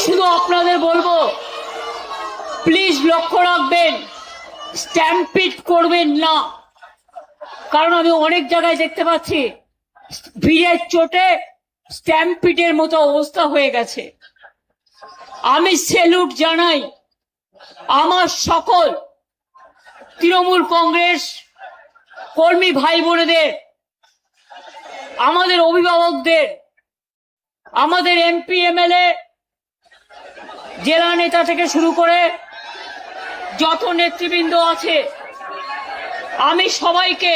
শুধু আপনাদের বলবো, প্লিজ লক্ষ্য রাখবেন, স্ট্যাম্পিড করবেন না। কারণ আমি অনেক জায়গায় দেখতে পাচ্ছি ভিড়ের চোটে স্ট্যাম্পিডের মতো অবস্থা হয়ে গেছে। আমি স্যালুট জানাই আমার সকল তৃণমূল কংগ্রেস কর্মী ভাই বোনেদের, আমাদের অভিভাবকদের, আমাদের এমপি এমএলএ, জেলা নেতা থেকে শুরু করে যত নেতৃবৃন্দ আছে, আমি সবাইকে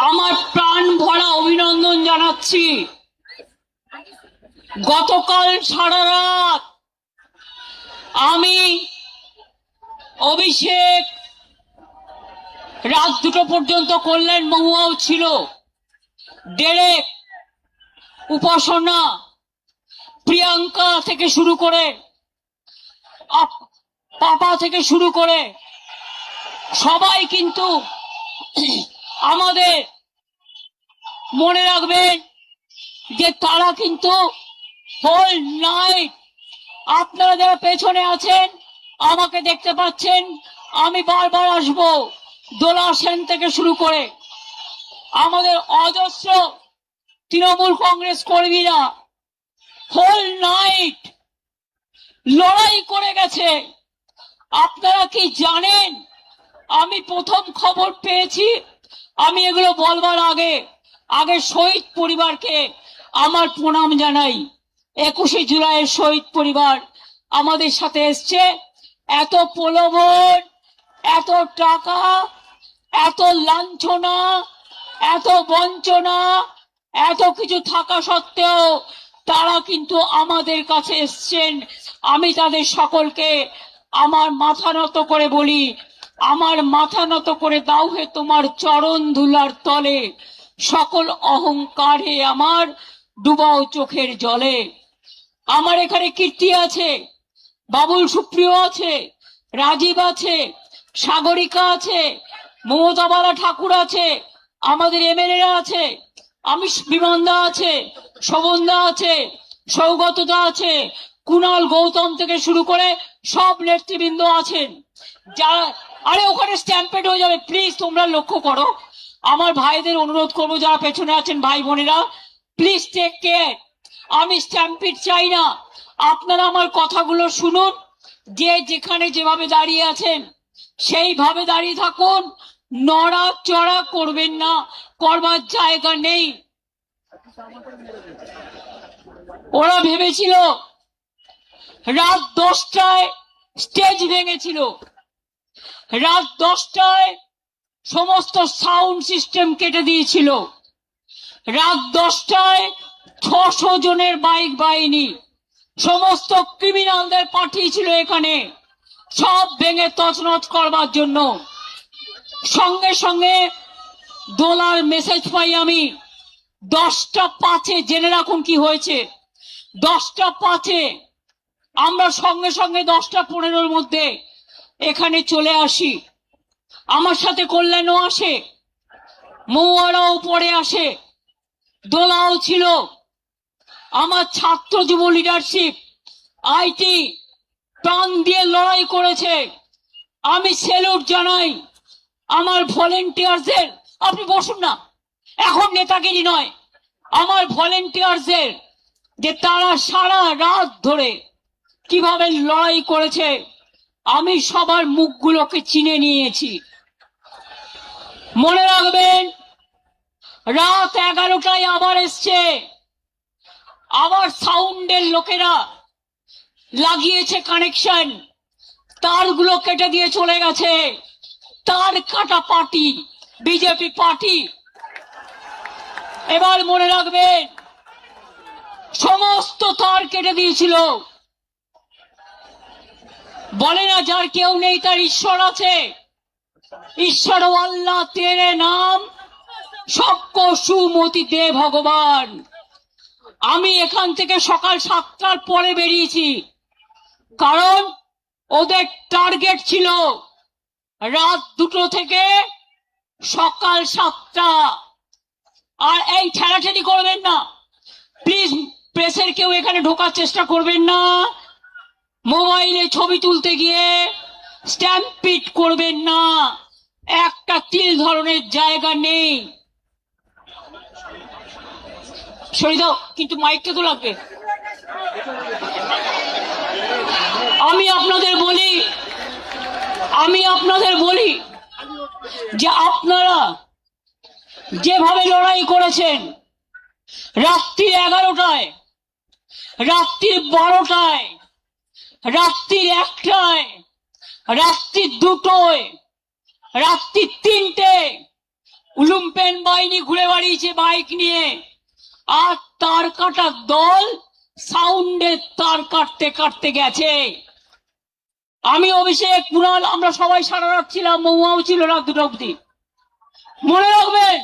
আমার প্রাণ ভরা অভিনন্দন জানাচ্ছি। গতকাল সারা রাত আমি, অভিষেক, রাত 2টো পর্যন্ত কল্যাণ মহুয়াও ছিল, ডেরেক, উপাসনা, প্রিয়াঙ্কা থেকে শুরু করে পাপা থেকে শুরু করে সবাই কিন্তু আমাদের, মনে রাখবেন যে তারা কিন্তু হোল নাইট, আপনারা যারা পেছনে আছেন আমাকে দেখতে পাচ্ছেন, আমি বারবার আসবো, দোলা সেন থেকে শুরু করে আমাদের অজস্র তৃণমূল কংগ্রেস কর্মীরা হোল নাইট লড়াই করে গেছে। আপনারা কি জানেন, আমি প্রথম খবর পেয়েছি, আমি এগুলো বলবার আগে শহীদ পরিবারকে আমার প্রণাম জানাই। 21শে জুলাইয়ের শহীদ পরিবার আমাদের সাথে এসছে। এত প্রলোভন, এত টাকা, এত লাঞ্ছনা, এত বঞ্চনা, এত কিছু থাকা সত্ত্বেও তারা কিন্তু আমাদের কাছে এসছেন। আমি তাদের সকলকে আমার মাথা নত করে বলি, আমার মাথা নত করে দাও হে তোমার চরণ ধুলার তলে, সকল অহংকার হে আমার ডুবাও চোখের জলে। আমার এখানে কীর্তি আছে, বাবুল সুপ্রিয় আছে, রাজীব আছে, সাগরিকা আছে, মমতাবালা ঠাকুর আছে, আমাদের এমএলএরা আছে, আমি বিমানদা আছে, শোভনদা আছে, সৌগতদা আছে, কুণাল গৌতম থেকে শুরু করে সব নেতৃবৃন্দ আছেন। যারা, আরে ওখানে স্ট্যাম্পেড হয়ে যাবে, প্লিজ তোমরা লক্ষ্য করো। আমার ভাইদের অনুরোধ করবো, যারা পেছনে আছেন ভাই বোনেরা, প্লিজ টেক কেয়ার। আমি স্ট্যাম্পিড চাই না। আপনারা আমার কথাগুলো শুনুন, যে যেখানে যেভাবে দাঁড়িয়ে আছেন সেইভাবে দাঁড়িয়ে থাকুন, নড়াচড়া করবেন না, করবার জায়গা নেই। ওরা ভেবেছিল রাত 10টায় স্টেজ ভেঙেছিল, রাত 10টায় সমস্ত সাউন্ড সিস্টেম কেটে দিয়েছিল, রাত 10টায় 600 জনের বাইক বাহিনী সমস্ত ক্রিমিনালদের পাঠিয়েছিল এখানে, সব ভেঙে তছনছ করবার জন্য। সঙ্গে সঙ্গে দোলার মেসেজ পাই আমি 10টা 5-এ, জেনে রাখুন কি হয়েছে। 10টা 5-এ আমরা সঙ্গে সঙ্গে 10টা 15-র মধ্যে এখানে চলে আসি। আমার সাথে কল্যাণও আসে, মৌয়ারাও পরে আসে, দোলাও ছিল, আমার ছাত্র যুব লিডারশিপ আইটি প্রাণ দিয়ে লড়াই করেছে। আমি স্যালুট জানাই আমার ভলেন্টিয়ারদের। আপনি বসুন না, এখন নেতাগিরি নয়, আমার ভলেন্টিয়ারদের, যে তারা সারা রাত ধরে কিভাবে লড়াই করেছে। আমি সবার মুখগুলোকে চিনে নিয়েছি। মনে রাখবেন, রাত 11টায় আবার এসছে, আবার সাউন্ডের লোকেরা লাগিয়েছে কানেকশন, তারগুলো কেটে দিয়ে চলে গেছে। তার কাটা পার্টি বিজেপি পার্টি। এবার মনে রাখবেন, সমস্ত তার কেটে দিয়েছিল। বলে না যার কেউ নেই তার ঈশ্বর আছে। ঈশ্বর আল্লাহ তেরে নাম সবকো সুমতি দে ভগবান। আমি এখান থেকে সকাল 7টার পরে বেরিয়েছি, কারণ ওদের টার্গেট ছিল রাত 2টো থেকে সকাল 7টা। আর এই ঠেলাঠেলি করবেন না প্লিজ, প্রেসের কেউ এখানে ঢোকার চেষ্টা করবেন না। মোবাইলে ছবি তুলতে গিয়ে স্ট্যাম্পিট করবেন না, একটা তিল ধরনের জায়গা নেই। সরিয়ে দাও, কিন্তু মাইকটা তো লাগবে। আমি আপনাদের বলি যে আপনারা যেভাবে লড়াই করেছেন, রাত্রি 11টায়, রাত্রি 12টায়, রাত্রি 1টায়, রাত্রি 2টোয়, রাত্রি 3টে লুম্পেন বাহিনী ঘুরে বেড়িয়েছে বাইক নিয়ে, আর তার কাটার দল সাউন্ডের তার কাটতে কাটতে গেছে। আমি, অভিষেক, কুণাল, আমরা সবাই সারা রাত ছিলাম, মহুয়াও ছিল রাত 2টা অবধি। মনে রাখবেন,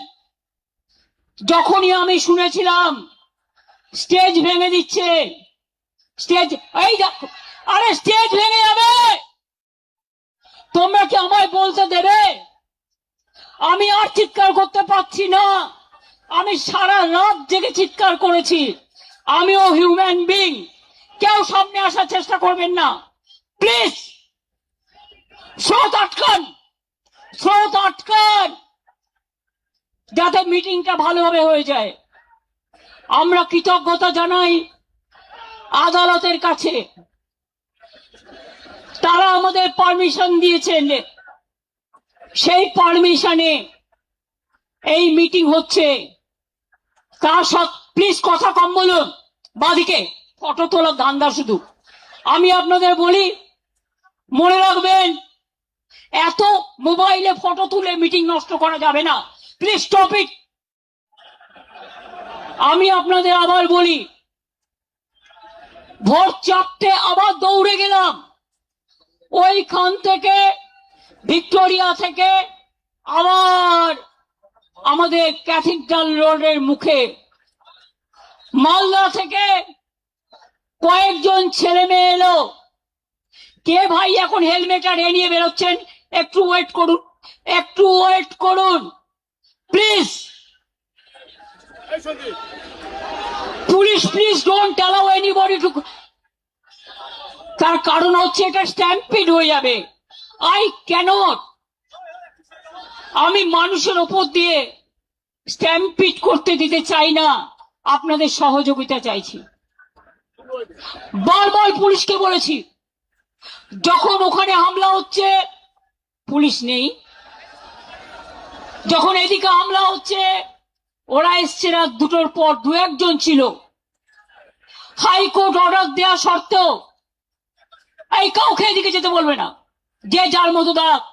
যখনই আমি শুনেছিলাম স্টেজ ভেঙে দিচ্ছে, স্টেজ, এই দেখো, আরে স্টেজ ভেঙে যাবে, তোমরা কি আমায় বলতে দেবে? আমি আর চিৎকার করতে পারছি না। আমি সারা রাত জেগে চিৎকার করেছি। আমিও হিউম্যান বিং। কেউ সামনে আসার চেষ্টা করবেন না প্লিজ। স্রোত আটকান, যাতে মিটিংটা ভালোভাবে হয়ে যায়। আমরা কৃতজ্ঞতা জানাই আদালতের কাছে, তারা আমাদের পারমিশন দিয়েছেন, সেই পারমিশনে এই মিটিং হচ্ছে। তা প্লিজ কথা কম বলুন। বাদিকে ফটো তোলার ধান্দা শুধু। আমি আপনাদের বলি, মনে রাখবেন, এত মোবাইলে ফটো তুলে মিটিং নষ্ট করা যাবে না। Please stop it. আমি আপনাদের আবার বলি, ভোর 4টে আবার দৌড়ে গেলাম ওইখান থেকে, ভিক্টোরিয়া থেকে আবার আমাদের ক্যাথিড্রাল রোডের মুখে। মালদা থেকে কয়েকজন ছেলে মেয়ে এলো। কে ভাই এখন হেলমেট আর নিয়ে বেরোচ্ছেন? একটু ওয়েট করুন please. Police, please don't allow anybody two. তার কারণ হচ্ছে এটা স্ট্যাম্পিড হয়ে যাবে। আমি মানুষের ওপর দিয়ে স্ট্যাম্পিড করতে দিতে চাই না, আপনাদের সহযোগিতা চাইছি। বারবার পুলিশকে বলেছি, যখন ওখানে হামলা হচ্ছে পুলিশ নেই, যখন এদিকে হামলা হচ্ছে ওরা এসছে রাত 2টোর পর, 2-1জন ছিল। হাইকোর্ট অর্ডার দেওয়া সত্ত্বেও এই কাউকে এদিকে যেতে বলবে না, যে যার মতো দাঁড়াক।